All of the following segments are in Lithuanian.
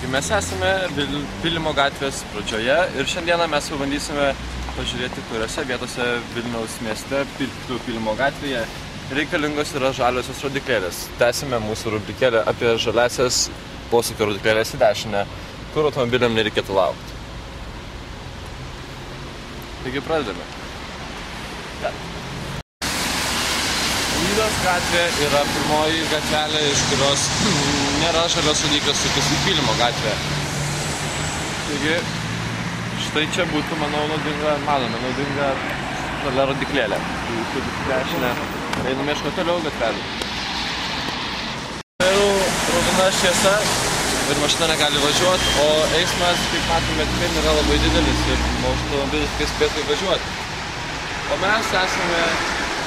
Mes esame Pylimo gatvės pradžioje ir šiandieną mes pabandysime pažiūrėti, kuriuose vietose Vilniaus mieste Pylimo gatvėje reikalingos yra žaliosios rodyklėlės. Tęsime mūsų rubrikėlę apie žaliasias posūkio rodyklėlės į dešinę, kur automobiliam nereikėtų laukti. Taigi pradedame. Lydos gatvė yra pirmoji gatvelė, iš kurios nėra žalios rodyklės sukasi į Pylimo gatvę. Taigi, štai čia būtų, manau, naudinga žalia rodyklėlė. Tai dešinę einame ieškoti toliau gatvelį. Tai jau raudona šviesa ir mašina negali važiuoti, o eismas, kaip matome, tikrai nėra labai didelis ir automobilis tikrai spėtų įvažiuoti. O mes esame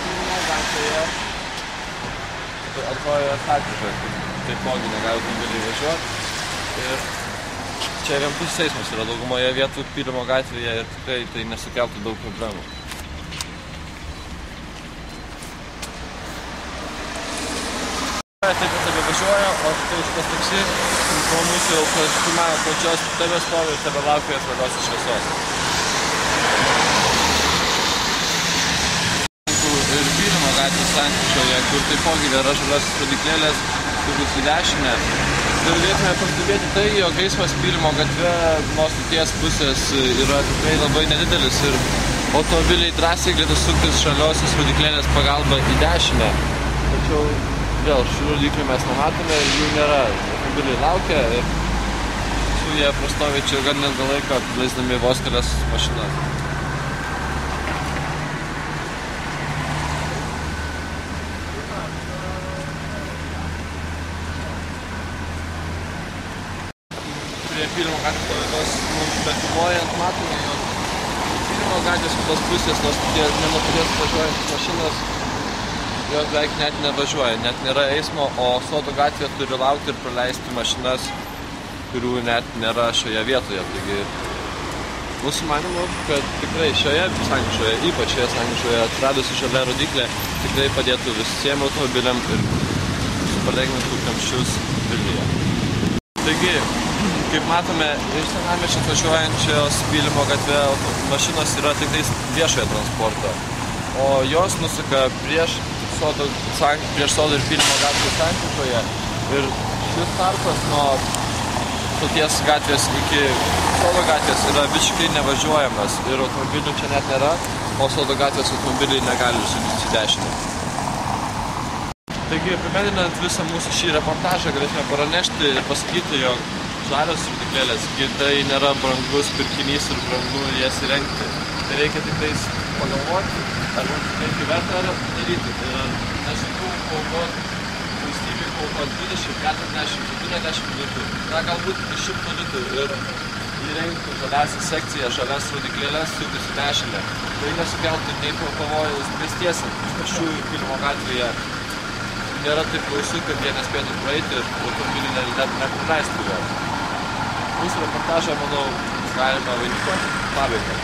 Pylimo gatvėje antrojoje sankryžoje, taipogi negali automobiliai važiuoti. Ir čia vienpusis eismas yra daugumoje vietų Pylimo gatvėje ir tikrai tai nesukeltų daug problemų. Taip pat abevažiuoja, o štai šitas taksi po mūsų jau filmavimo pradžios tebe stovi ir tebe laukia žaliosios šviesos. Ir Pylimo gatvės sankryžoje, kur taipogi yra žaliosios rodyklėlės, kur bus į dešinę. Galėtume pastebėti tai, jog eismas Pylimo gatve nuo stoties pusės yra tikrai labai nedidelis ir automobiliai drąsiai galėtų suktis žaliosios rodyklėlės pagalba į dešinę. Tačiau vėl šių rodyklių mes nematome ir jų nėra. Automobiliai laukia ir su jie prastovi čia gan ilgą laiką, leisdami vos kelias mašinas. Prie Pylimo gatvės mums befilmuojant matome, jog Pylimo gatvės kitos pusės, nuo stoties važiuojančios mašinos, jos beveik net nevažiuoja, net nėra eismo, o Sodo gatvė turi laukti ir praleisti mašinas, kurių net nėra šioje vietoje. Taigi, mūsų manymu, kad tikrai šioje sankryžoje, ypač šioje sankryžoje atsiradusi žalia rodyklė, tikrai padėtų visiems automobiliam ir palengvintų kamščius Vilniuje. Taigi, kaip matome, iš senamiesčio važiuojančios Pylimo gatve mašinos yra tik viešojo transporto, o jos nusuka prieš Sodo ir Pylimo gatvės sankryžoje ir šis tarpas nuo stoties gatvės iki Sodo gatvės yra visiškai nevažiuojamas ir automobilių čia net nėra, o Sodo gatvės automobiliai negali suktis į dešinę. Taigi, apibendrinant visą mūsų šį reportažą, galėtume pranešti ir pasakyti, jog žalios rodyklėlės tai nėra brangus pirkinys ir brangu jas įrengti. Tai reikia tik pagalvoti, ar mums reikia verta ar daryti. Tai yra nesunku paaukoti valstybei, paaukoti 20, 40, 70 litų. Na, galbūt 100 litų ir įrengti žaliasią sekciją, žalias rodyklėlės suktis į dešinę. Tai nesukeltų nei pavojus pėstiesiems. Pėsčiųjų Pylimo gatvėje nėra taip gausu, kad jie nespėtų praeiti ir automobilį net nepraleistų jo. Mūsų reportažą, manau, galima vainikuoti pabaigą.